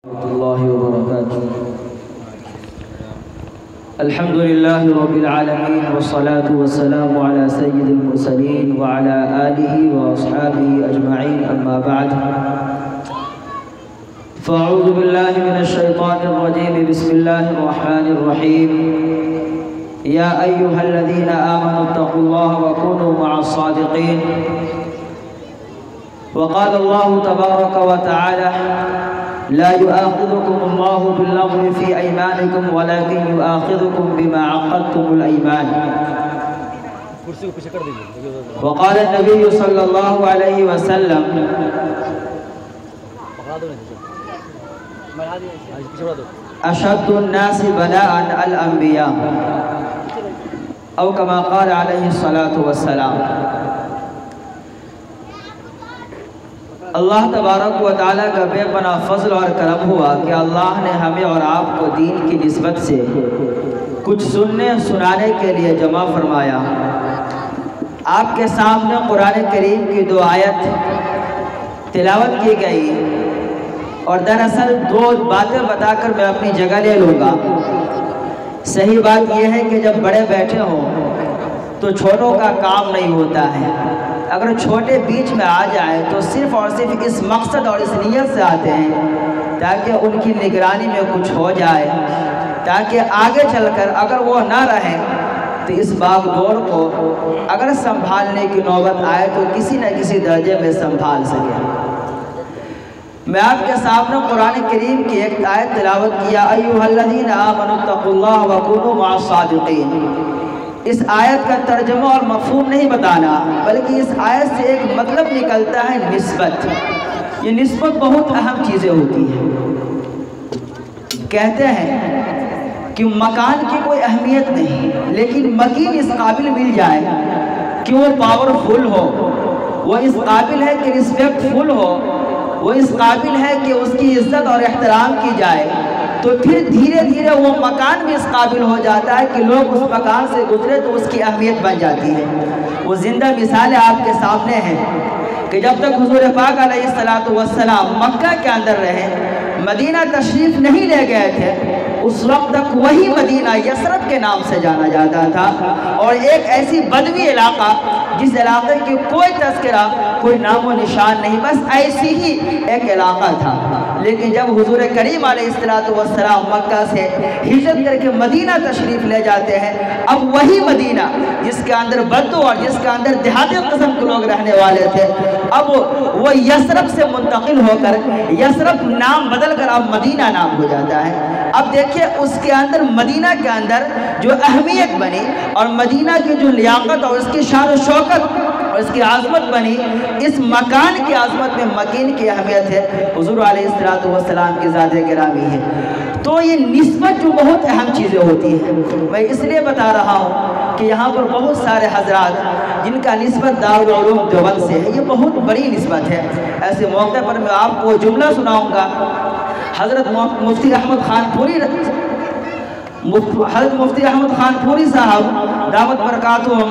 الله وبركاته. الحمد لله رب العالمين والصلاة والسلام على سيد المرسلين وعلى آله وأصحابه أجمعين، أما بعد فأعوذ بالله من الشيطان الرجيم. بسم الله الرحمن الرحيم. يا أيها الذين آمنوا اتقوا الله وكونوا مع الصادقين. وقال الله تبارك وتعالى: لا يؤاخذكم الله باللغو في أيمانكم ولكن يؤاخذكم بما عقدتم الأيمان. وقال النبي صلى الله عليه وسلم: أشد الناس بلاء الأنبياء، أو كما قال عليه الصلاة والسلام. اللہ تبارک و تعالیٰ کا بے پناہ فضل اور کرم ہوا کہ اللہ نے ہمیں اور آپ کو دین کی نسبت سے کچھ سننے سنانے کے لیے جمع فرمایا. آپ کے سامنے قرآن کریم کی 2 آیت تلاوت کی گئی، اور دراصل 2 باتیں بتا کر میں اپنی جگہ لے لوں گا. صحیح بات یہ ہے کہ جب بڑے بیٹھے ہوں تو چھوٹوں کا کام نہیں ہوتا ہے. اگر چھوٹے بیچ میں آ جائیں تو صرف اور صرف اس مقصد اور اس نیت سے آتے ہیں تاکہ ان کی نگرانی میں کچھ ہو جائے، تاکہ آگے چل کر اگر وہ نہ رہیں تو اس باغ دور کو اگر سنبھالنے کی نوبت آئے تو کسی نہ کسی درجے میں سنبھال سکے. میں آپ کے سامنے قرآن کریم کی ایک آیت تلاوت کیا: ایھا الذین آمنوا اتقوا اللہ وکونوا مع الصادقین. اس آیت کا ترجمہ اور مفہوم نہیں بتانا، بلکہ اس آیت سے ایک مطلب نکلتا ہے نسبت. یہ نسبت بہت اہم چیزیں ہوتی ہیں. کہتے ہیں کہ مکان کی کوئی اہمیت نہیں، لیکن مکین اس قابل مل جائے کہ وہ پاورفل ہو، وہ اس قابل ہے کہ رسپیکٹ فل ہو، وہ اس قابل ہے کہ اس کی عزت اور احترام کی جائے، تو پھر دھیرے دھیرے وہ مکان بھی اس قابل ہو جاتا ہے کہ لوگ اس مکان سے گزرے تو اس کی اہمیت بن جاتی ہے. وہ زندہ مثالیں آپ کے سامنے ہیں کہ جب تک حضور پاک علیہ السلام مکہ کے اندر رہے، مدینہ تشریف نہیں لے گئے تھے، اس وقت تک وہی مدینہ یثرب کے نام سے جانا جاتا تھا، اور ایک ایسی بدوی علاقہ جس علاقے کی کوئی تذکرہ، کوئی نام و نشان نہیں، بس ایسی ہی ایک علاقہ تھا. لیکن جب حضور کریم علیہ السلام مکہ سے ہجرت کر کے مدینہ تشریف لے جاتے ہیں، اب وہی مدینہ جس کے اندر بدو اور جس کے اندر دیہاتی قسم کے لوگ رہنے والے تھے، اب وہ یثرب سے منتقل ہو کر یثرب نام بدل کر اب مدینہ نام ہو جاتا ہے. اب دیکھیں اس کے اندر مدینہ کے اندر جو اہمیت بنی اور مدینہ کی جو لیاقت اور اس کی شان و شوکت اور اس کی عظمت بنی، اس مکان کی عظمت میں مکین کی اہمیت ہے، حضور علیہ السلام کی ذات گرامی ہے. تو یہ نسبت جو بہت اہم چیزیں ہوتی ہیں. میں اس لیے بتا رہا ہوں کہ یہاں پر بہت سارے حضرات جن کا نسبت دارالعلوم دیوبند سے ہے، یہ بہت بڑی نسبت ہے. ایسے موقع پر میں آپ کو جملہ سناؤں گا. حضرت مفتی احمد خان پوری صاحب دعوت برکاتہم،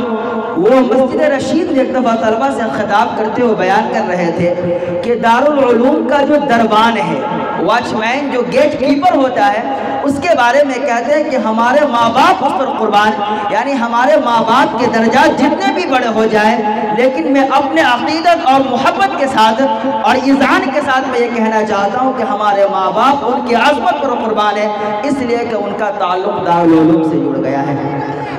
وہ مسجد رشید میں ایک دفعہ طلبہ سے خطاب کرتے ہوئے بیان کر رہے تھے کہ دارالعلوم کا جو دربان ہے، واچ مین جو گیٹ کیپر ہوتا ہے، اس کے بارے میں کہتے ہیں کہ ہمارے ماں باپ اس پر قربان، یعنی ہمارے ماں باپ کے درجات جتنے بھی بڑے ہو جائیں، لیکن میں اپنے عقیدت اور محبت کے ساتھ اور اذعان کے ساتھ میں یہ کہنا چاہتا ہوں کہ ہمارے ماں باپ ان کی عظمت پر قربان ہے، اس لیے کہ ان کا تعلق دارالعلوم سے جڑ گیا ہے.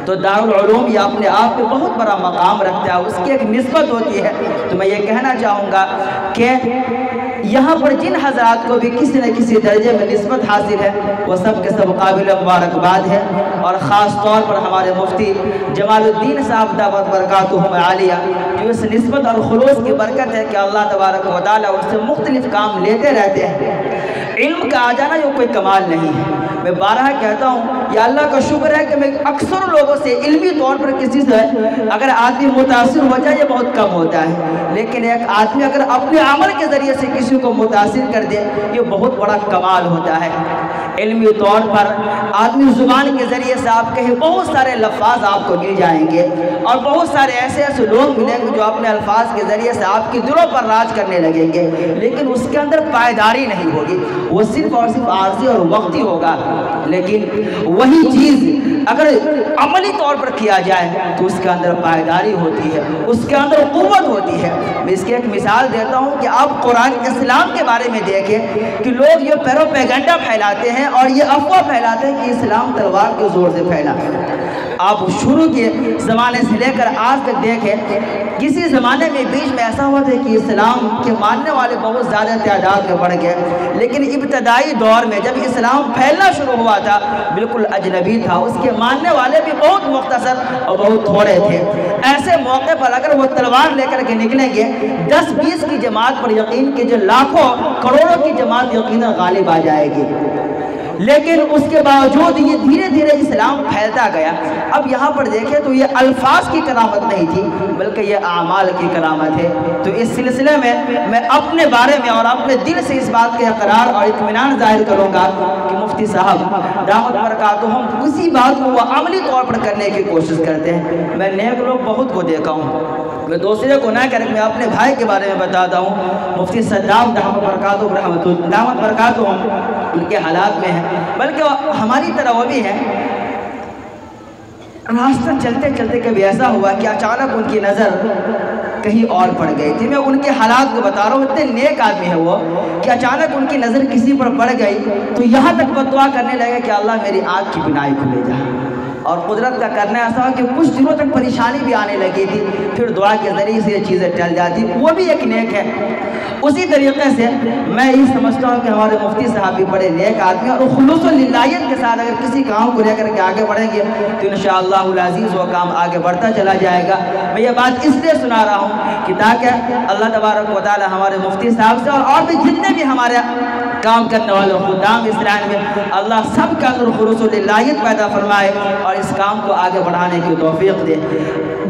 تو دارالعلوم یہ اپنے آپ میں بہت بڑا مقام رکھتا ہے، اس کی ایک نسبت ہوتی ہے. تو میں یہ کہنا چاہوں گا کہ یہاں پر جن حضرات کو بھی کسی نہ کسی درجے میں نسبت حاصل ہے، وہ سب کے سب قابل مبارکباد ہے. اور خاص طور پر ہمارے مفتی جمال الدین صاحب دعوت برکاتہم عالیہ، جو اس نسبت اور خلوص کی برکت ہے کہ اللہ تبارک و تعالیٰ ان سے مختلف کام لیتے رہتے ہیں. علم کا آ جانا یہ کوئی کمال نہیں ہے. میں بارہا کہتا ہوں، یا اللہ کا شکر ہے کہ میں اکثر لوگوں سے علمی طور پر کسی سے اگر آدمی متاثر ہو جائے یہ بہت کم ہوتا ہے، لیکن ایک آدمی اگر اپنے عمل کے ذریعے سے کسی کو متاثر کر دے یہ بہت بڑا کمال ہوتا ہے. علمی طور پر آدمی زبان کے ذریعے سے آپ کہیں بہت سارے لفظ آپ کو مل جائیں گے، اور بہت سارے ایسے لوگ ملیں گے جو اپنے الفاظ کے ذریعے سے آپ کی دلوں پر راج کرنے لگیں گے، لیکن اس کے اندر پائیداری نہیں ہوگی، وہ صرف اور صرف عارضی اور وقتی ہوگا۔ لیکن وہی چیز اگر عملی طور پر کیا جائے تو اس کے اندر پائیداری ہوتی ہے، اس کے اندر قوت ہوتی ہے۔ میں اس کی ایک مثال دیتا ہوں کہ آپ قرآن اسلام کے بارے میں دیکھیں کہ لوگ یہ پیروپیگنڈا پھیلاتے ہیں اور یہ افواہ پھیلاتے ہیں کہ اسلام تلوار کے زور سے پھیلا۔ آپ شروع کے زمانے سے لے کر آج تک دیکھیں، کسی زمانے میں بیچ میں ایسا ہوا تھا کہ اسلام کے ماننے والے بہت زیادہ تعداد میں بڑھ گئے، لیکن ابتدائی دور میں جب اسلام پھیلنا شروع ہوا تھا بالکل اجنبی تھا، اس کے ماننے والے بھی بہت مختصر اور بہت تھوڑے تھے۔ ایسے موقع پر اگر وہ تلوار لے کر کے نکلیں گے، 10-20 کی جماعت پر یقین کی جو لاکھوں کروڑوں کی جماعت یقیناً غالب آ جائے گی، لیکن اس کے باوجود یہ دھیرے دھیرے اسلام پھیلتا گیا۔ اب یہاں پر دیکھیں تو یہ الفاظ کی کرامت نہیں تھی بلکہ یہ اعمال کی کرامت ہے۔ تو اس سلسلے میں میں اپنے بارے میں اور اپنے دل سے اس بات کے اقرار اور اطمینان ظاہر کروں گا کہ مفتی صاحب دامت برکاتہم اسی بات کو وہ عملی طور پر کرنے کی کوشش کرتے ہیں۔ میں نیک لوگ بہت کو دیکھا ہوں، میں دوسرے کو نہ کر کے میں اپنے بھائی کے بارے میں بتاتا ہوں، مفتی صدام دامت برکاتہم ان کے حالات میں ہیں، بلکہ ہماری طرح وہ بھی ہیں۔ راستہ چلتے چلتے کبھی ایسا ہوا کہ اچانک ان کی نظر کہیں اور پڑ گئی تھی۔ میں ان کے حالات کو بتا رہا ہوں، اتنے نیک آدمی ہے وہ کہ اچانک ان کی نظر کسی پر پڑ گئی تو یہاں تک بدعا کرنے لگے کہ اللہ میری آنکھ کی بینائی کھلے جا، اور قدرت کا کرنا ایسا ہوا کہ کچھ دنوں تک پریشانی بھی آنے لگی تھی، پھر دعا کے ذریعے سے یہ چیزیں ٹل جاتی۔ وہ بھی ایک نیک ہے۔ اسی طریقے سے میں یہ سمجھتا ہوں کہ ہمارے مفتی صاحب بھی بڑے نیک آدمی اور خلوص و للہیت کے ساتھ اگر کسی کام کو لے کر کے آگے بڑھیں گے تو انشاءاللہ العزیز وہ کام آگے بڑھتا چلا جائے گا۔ میں یہ بات اس لیے سنا رہا ہوں کہ تاکہ اللہ تبارک و تعالی ہمارے مفتی صاحب سے اور بھی جتنے بھی ہمارے کام کرنے والے خدام اسلام میں اللہ سب کے اندر خلوص و للہیت پیدا فرمائے اور اس کام کو آگے بڑھانے کی توفیق دے۔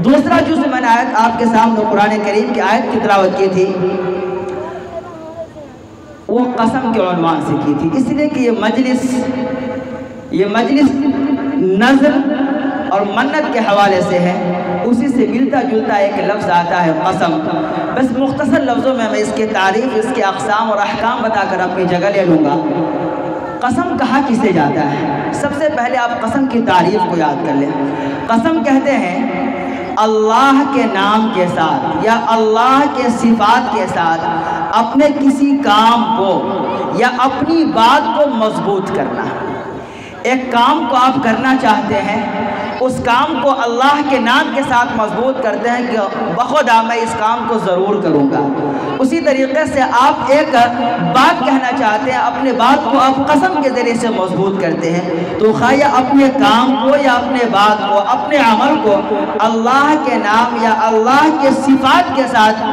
دوسرا جزء میں نے آیت آپ کے سامنے قرآن کریم کی آیت کی تلاوت کی تھی، وہ قسم کے عنوان سے کی تھی، اس لیے کہ یہ مجلس نظر اور منت کے حوالے سے ہے، اسی سے ملتا جلتا ایک لفظ آتا ہے قسم۔ بس مختصر لفظوں میں اس کے تعریف، اس کے اقسام اور احکام بتا کر اپنی جگہ لے لوں گا۔ قسم کہا کسے جاتا ہے؟ سب سے پہلے آپ قسم کی تعریف کو یاد کر لیں۔ قسم کہتے ہیں اللہ کے نام کے ساتھ یا اللہ کے صفات کے ساتھ اپنے کسی کام کو یا اپنی بات کو مضبوط کرنا۔ ایک کام کو آپ کرنا چاہتے ہیں، اس کام کو اللہ کے نام کے ساتھ مضبوط کرتے ہیں کہ بخدا میں اس کام کو ضرور کروں گا۔ اسی طریقے سے آپ ایک بات کہنا چاہتے ہیں، اپنے بات کو آپ قسم کے ذریعے سے مضبوط کرتے ہیں، تو خواہ اپنے کام کو یا اپنے بات کو، اپنے عمل کو اللہ کے نام یا اللہ کے صفات کے ساتھ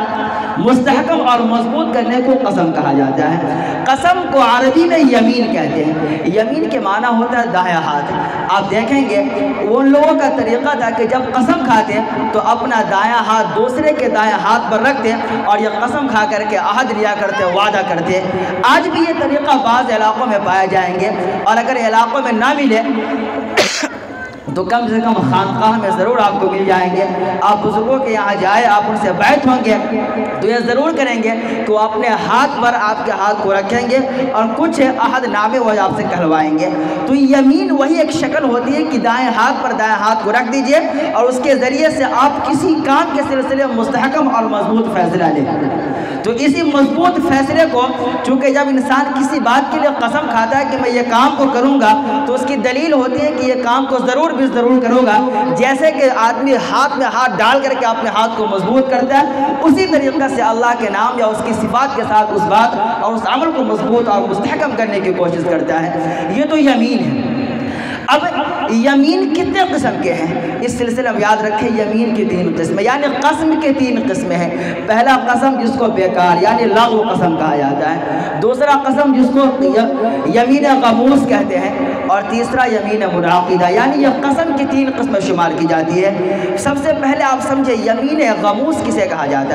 مستحکم اور مضبوط کرنے کو قسم کہا جاتا ہے۔ قسم کو عربی میں یمین کہتے ہیں۔ یمین کے معنی ہوتا ہے دایاں ہاتھ۔ آپ دیکھیں گے ان لوگوں کا طریقہ تھا کہ جب قسم کھاتے تو اپنا دایاں ہاتھ دوسرے کے دایاں ہاتھ پر رکھتے اور یہ قسم کھا کر کے عہد لیا کرتے، وعدہ کرتے۔ آج بھی یہ طریقہ بعض علاقوں میں پائے جائیں گے، اور اگر علاقوں میں نہ ملے تو کم سے کم خانقاہ میں ضرور آپ کو مل جائیں گے۔ آپ بزرگوں کے یہاں جائے، آپ ان سے بیعت ہوں گے تو یہ ضرور کریں گے کہ وہ اپنے ہاتھ پر آپ کے ہاتھ کو رکھیں گے اور کچھ عہد نامے وہ آپ سے کہلوائیں گے۔ تو یمین وہی ایک شکل ہوتی ہے کہ دائیں ہاتھ پر دائیں ہاتھ کو رکھ دیجئے اور اس کے ذریعے سے آپ کسی کام کے سلسلے میں مستحکم اور مضبوط فیصلہ لیں۔ تو اسی مضبوط فیصلے کو چونکہ جب انسان کسی بات کے لیے قسم کھاتا ہے کہ میں یہ کام کو کروں گا تو اس کی دلیل ہوتی ہے کہ یہ کام کو ضرور کروں گا۔ جیسے کہ آدمی ہاتھ میں ہاتھ ڈال کر کے اپنے ہاتھ کو مضبوط کرتا ہے، اسی طریقے سے اللہ کے نام یا اس کی صفات کے ساتھ اس بات اور اس عمل کو مضبوط اور مستحکم کرنے کی کوشش کرتا ہے۔ یہ تو یمین ہے۔ اب یمین کتنے قسم کے ہیں اس سلسلے میں یاد رکھیں، یمین کی 3 قسم، یعنی قسم کے 3 قسمیں ہیں۔ پہلا قسم جس کو بیکار یعنی لغو قسم کہا جاتا ہے، دوسرا قسم جس کو یمین غموس کہتے ہیں، اور تیسرا یمین منعقدہ، یعنی یہ قسم کی 3 قسمیں شمار کی جاتی ہے۔ سب سے پہلے آپ سمجھے یمین غموس کسے کہا جاتا ہے۔